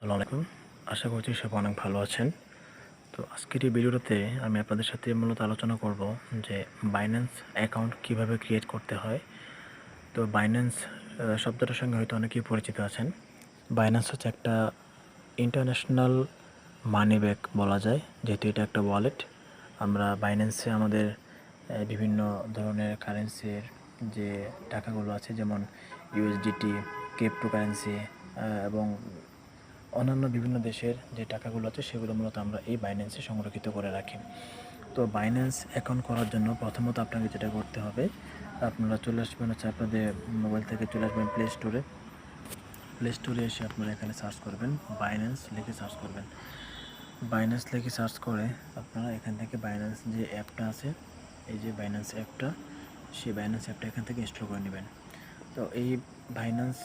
আসসালামু আলাইকুম। আশা করছি সব অনেক ভালো আছেন। তো আজকের এই ভিডিওটাতে আমি আপনাদের সাথে মূলত আলোচনা করব যে বাইন্যান্স অ্যাকাউন্ট কিভাবে ক্রিয়েট করতে হয়। তো বাইন্যান্স শব্দটার সঙ্গে হয়তো অনেকেই পরিচিত আছেন। বাইন্যান্স হচ্ছে একটা ইন্টারন্যাশনাল মানি ব্যাগ বলা যায়, যেহেতু এটা একটা ওয়ালেট। আমরা বাইন্যান্সে আমাদের বিভিন্ন ধরনের কারেন্সির যে টাকাগুলো আছে, যেমন ইউএসডিটি, ক্রিপ্টোকারেন্সি এবং অন্যান্য বিভিন্ন দেশের যে টাকাগুলো আছে সেগুলো মূলত আমরা এই বাইন্যান্সে সংরক্ষিত করে রাখি। তো বাইন্যান্স অ্যাকাউন্ট করার জন্য প্রথমত আপনাকে যেটা করতে হবে, আপনারা চলে আসবেন হচ্ছে আপনাদের মোবাইল থেকে চলে আসবেন প্লে স্টোরে এসে আপনারা এখানে সার্চ করবেন, বাইন্যান্স লিখে সার্চ করবেন। বাইন্যান্স লিখে সার্চ করে আপনারা এখান থেকে বাইন্যান্স যে অ্যাপটা আছে, এই যে বাইন্যান্স অ্যাপটা, সেই বাইন্যান্স অ্যাপটা এখান থেকে ইনস্টল করে নেবেন। তো এই বাইন্যান্স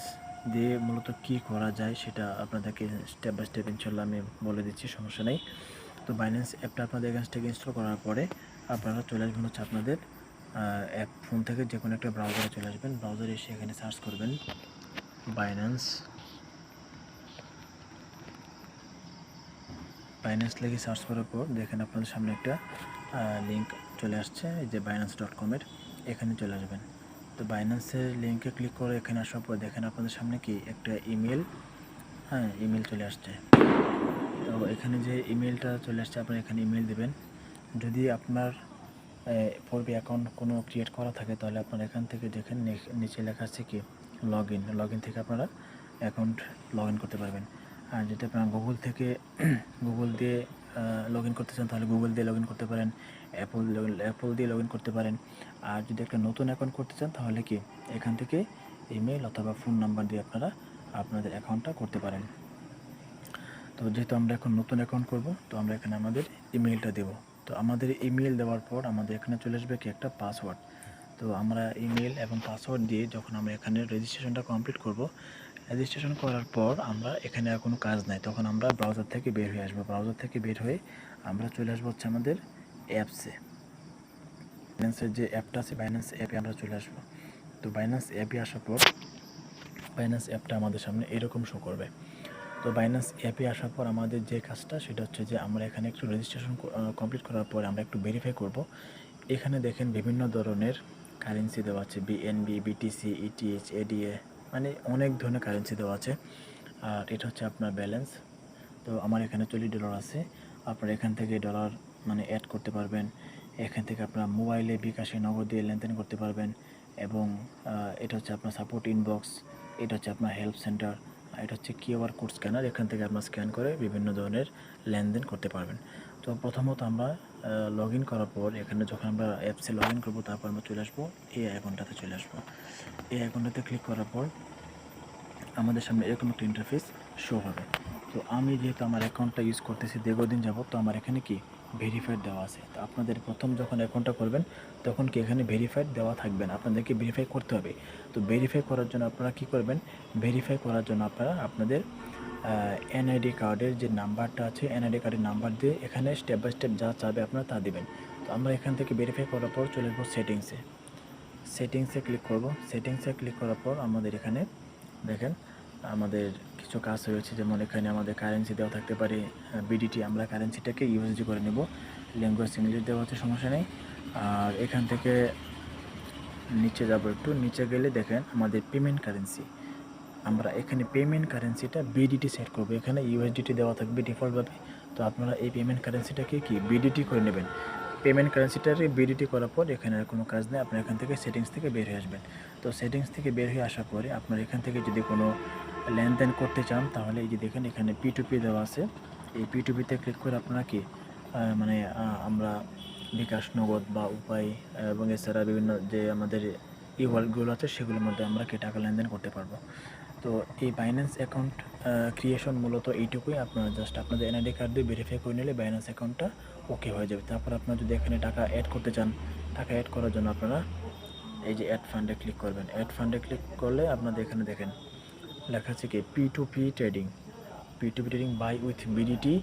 দিয়ে মূলত কী করা যায় সেটা আপনাদেরকে স্টেপ বাই স্টেপ ইনশাল্লাহ আমি বলে দিচ্ছি, সমস্যা নেই। তো বাইন্যান্স অ্যাপটা আপনাদের এখান থেকে ইনস্টল করার পরে আপনারা চলে আসবেন হচ্ছে আপনাদের অ্যাপ ফোন থেকে যে কোনো একটা ব্রাউজারে চলে আসবেন। ব্রাউজারে এসে এখানে সার্চ করবেন বাইন্যান্স লিখে সার্চ করার পর দেখেন আপনাদের সামনে একটা লিঙ্ক চলে আসছে, এই যে binance.com-এর, এখানে চলে আসবেন। তো বাইন্যান্সের লিঙ্কে ক্লিক করে এখানে আসার পর দেখেন আপনাদের সামনে কি একটা ইমেল চলে আসছে। তো এখানে যে ইমেলটা চলে আসছে আপনারা এখানে ইমেল দেবেন। যদি আপনার পূর্বে অ্যাকাউন্ট কোনো ক্রিয়েট করা থাকে তাহলে আপনারা এখান থেকে দেখেন নিচে লেখা আছে কি লগ ইন থেকে আপনারা অ্যাকাউন্ট লগ ইন করতে পারবেন। আর যদি আপনারা গুগল দিয়ে লগ ইন করতে চান তাহলে গুগল দিয়ে লগ ইন করতে পারেন, অ্যাপল দিয়ে লগ ইন করতে পারেন। আর যদি একটা নতুন অ্যাকাউন্ট করতে চান তাহলে কি এখান থেকে ইমেল অথবা ফোন নাম্বার দিয়ে আপনারা আপনাদের অ্যাকাউন্টটা করতে পারেন। তো যেহেতু আমরা এখন নতুন অ্যাকাউন্ট করব, তো আমরা এখানে আমাদের ইমেলটা দেব। তো আমাদের ইমেল দেওয়ার পর আমাদের এখানে চলে আসবে কি একটা পাসওয়ার্ড। তো আমরা ইমেল এবং পাসওয়ার্ড দিয়ে যখন আমরা এখানে রেজিস্ট্রেশনটা কমপ্লিট করব, রেজিস্ট্রেশন করার পর আমরা এখানে আর কোনো কাজ নাই, তখন আমরা ব্রাউজার থেকে বের হয়ে আসবো। ব্রাউজার থেকে বের হয়ে আমরা চলে আসবো হচ্ছে আমাদের অ্যাপসে, বাইন্যান্সের যে অ্যাপটা আছে বাইন্যান্স অ্যাপে আমরা চলে আসবো। তো বাইন্যান্স অ্যাপে আসার পর বাইন্যান্স অ্যাপটা আমাদের সামনে এরকম শো করবে। তো বাইন্যান্স অ্যাপে আসার পর আমাদের যে কাজটা সেটা হচ্ছে যে আমরা এখানে একটু রেজিস্ট্রেশন কমপ্লিট করার পর আমরা একটু ভেরিফাই করব। এখানে দেখেন বিভিন্ন ধরনের কারেন্সি দেওয়া আছে, বিএনবি, বিটিসি, ইটিএইচ, এডিএ, মানে অনেক ধরনের কারেন্সি দেওয়া আছে। আর এটা হচ্ছে আপনার ব্যালেন্স। তো আমার এখানে $20 আছে, আপনারা এখান থেকে ডলার মানে অ্যাড করতে পারবেন। এখান থেকে আপনার মোবাইলে বিকাশে নগদ দিয়ে লেনদেন করতে পারবেন। এবং এটা হচ্ছে আপনার সাপোর্ট ইনবক্স, এটা হচ্ছে আপনার হেল্প সেন্টার, এটা হচ্ছে কিউআর কোড স্ক্যানার, এখান থেকে আপনার স্ক্যান করে বিভিন্ন ধরনের লেনদেন করতে পারবেন। তো প্রথমত আমরা লগ ইন করার পর এখানে যখন আমরা অ্যাপসে লগ ইন করবো তারপর আমরা চলে আসবো এই অ্যাকাউন্টটাতে চলে আসবো। এই অ্যাকাউন্টটাতে ক্লিক করার পর আমাদের সামনে এরকম একটা ইন্টারফেস শো হবে। তো আমি যেহেতু আমার অ্যাকাউন্টটা ইউজ করতেছি দীর্ঘদিন যাবত, তো আমার এখানে কি ভেরিফাইড দেওয়া আছে। তো আপনাদের প্রথম যখন অ্যাকাউন্টটা করবেন তখন কি এখানে ভেরিফাইড দেওয়া থাকবে না, আপনাদেরকে ভেরিফাই করতে হবে। তো ভেরিফাই করার জন্য আপনারা কী করবেন, ভেরিফাই করার জন্য আপনারা আপনাদের এনআইডি কার্ডের যে নাম্বারটা আছে, এনআইডি কার্ডের নাম্বার দিয়ে এখানে স্টেপ বাই স্টেপ যা চাবে আপনারা তা দেবেন। তো আমরা এখান থেকে ভেরিফাই করার পর চলে আসবো সেটিংসে ক্লিক করব। সেটিংসে ক্লিক করার পর আমাদের এখানে দেখেন আমাদের কিছু কাজ রয়েছে, যেমন এখানে আমাদের কারেন্সি দেওয়া থাকতে পারে বিডিটি, আমরা কারেন্সিটাকে ইউএসডি করে নেব। ল্যাঙ্গুয়েজ ইংলিশ দেওয়া হচ্ছে, সমস্যা নেই। আর এখান থেকে নিচে যাব, একটু নিচে গেলে দেখেন আমাদের পেমেন্ট কারেন্সি, আমরা এখানে পেমেন্ট কারেন্সিটা বিডিটি সেট করব। এখানে ইউএসডিটি দেওয়া থাকবে ডিফল্টভাবে, তো আপনারা এই পেমেন্ট কারেন্সিটাকে কি বিডিটি করে নেবেন। পেমেন্ট কারেন্সিটারে বিডিটি করার পর এখানে আর কোনো কাজ নেই, আপনার এখান থেকে সেটিংস থেকে বের হয়ে আসবেন। তো সেটিংস থেকে বের হয়ে আসার পরে আপনার এখান থেকে যদি কোনো লেনদেন করতে চান তাহলে এই যে দেখেন এখানে P2P দেওয়া আছে, এই P2Pতে ক্লিক করে আপনারা কি মানে আমরা বিকাশ, নগদ বা উপায় এবং এছাড়া বিভিন্ন যে আমাদের ওয়ালেটগুলো আছে সেগুলোর মধ্যে আমরা কি টাকা লেনদেন করতে পারবো। তো এই বাইন্যান্স অ্যাকাউন্ট ক্রিয়েশন মূলত এইটুকুই, আপনারা জাস্ট আপনাদের এনআইডি কার্ড দিয়ে ভেরিফাই করে নিলে বাইন্যান্স অ্যাকাউন্টটা ওকে হয়ে যাবে। তারপর আপনারা যদি এখানে টাকা অ্যাড করতে চান, টাকা অ্যাড করার জন্য আপনারা এই যে অ্যাড ফান্ডে ক্লিক করবেন। অ্যাড ফান্ডে ক্লিক করলে আপনাদের এখানে দেখেন লেখা আছে কি P2P trading, buy with BDT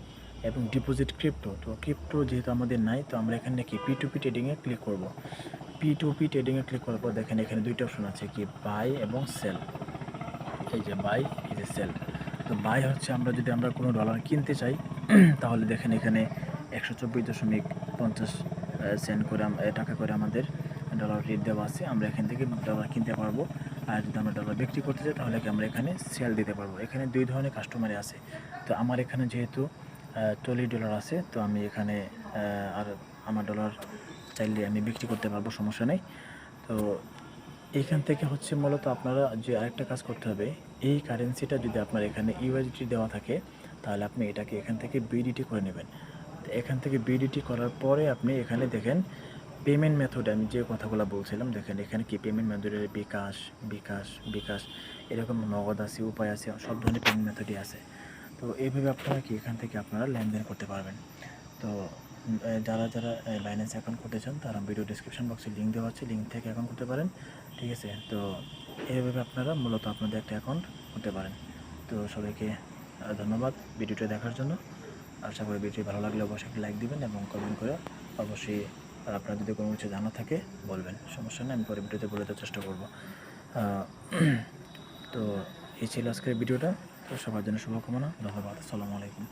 এবং ডিপোজিট ক্রিপ্টো। তো ক্রিপ্টো যেহেতু আমাদের নাই, তো আমরা এখানে কি P2P ট্রেডিংয়ে ক্লিক করব। P2P ট্রেডিংয়ে ক্লিক করার পর দেখেন এখানে দুইটা অপশন আছে কি বাই এবং সেল, এই যে বাই, এই যে সেল। তো বাই হচ্ছে আমরা কোনো ডলার কিনতে চাই তাহলে দেখেন এখানে 124.50 সেন্ট করে টাকা করে আমাদের ডলার রেট দেওয়া আছে। আমরা এখান থেকে ডলার কিনতে পারবো। আর যদি আমরা ডলার বিক্রি করতে চাই তাহলে কি আমরা এখানে সেল দিতে পারবো। এখানে 2 ধরনের কাস্টমারই আছে। তো আমার এখানে যেহেতু $40 আছে, তো আমি এখানে আর আমার ডলার চাইলে আমি বিক্রি করতে পারবো, সমস্যা নেই। তো এইখান থেকে হচ্ছে মূলত আপনারা যে আরেকটা কাজ করতে হবে, এই কারেন্সিটা যদি আপনার এখানে ইউএসডি দেওয়া থাকে তাহলে আপনি এটাকে এখান থেকে বিডিটি করে নেবেন। তো এখান থেকে বিডিটি করার পরে আপনি এখানে দেখেন পেমেন্ট মেথড, আমি যে কথাগুলো বলছিলাম দেখেন এখানে কি পেমেন্ট মেথডের বিকাশ এরকম নগদ আছে, উপায় আছে, সব ধরনের পেমেন্ট মেথডই আছে। তো এইভাবে আপনারা কি এখান থেকে আপনারা লেনদেন করতে পারবেন। তো যারা বাইন্যান্স অ্যাকাউন্ট করতে চান তারা ভিডিও ডিসক্রিপশন বক্সে লিঙ্ক দেওয়া আছে, লিঙ্ক থেকে অ্যাকাউন্ট করতে পারেন, ঠিক আছে। তো এইভাবে আপনারা মূলত আপনাদের একটা অ্যাকাউন্ট করতে পারেন। তো সবাইকে ধন্যবাদ ভিডিওটা দেখার জন্য। আশা করি ভিডিও ভালো লাগলে অবশ্যই একটা লাইক দিবেন এবং কমেন্ট করে অবশ্যই আপনার যদি কোনো কিছু জানা থাকে বলবেন, সমস্যা নেই, আমি পরে ভিডিওতে বলে দেওয়ার চেষ্টা করব। তো এই ছিল আজকের ভিডিওটা। তো সবার জন্য শুভকামনা, ধন্যবাদ, আসসালামু আলাইকুম।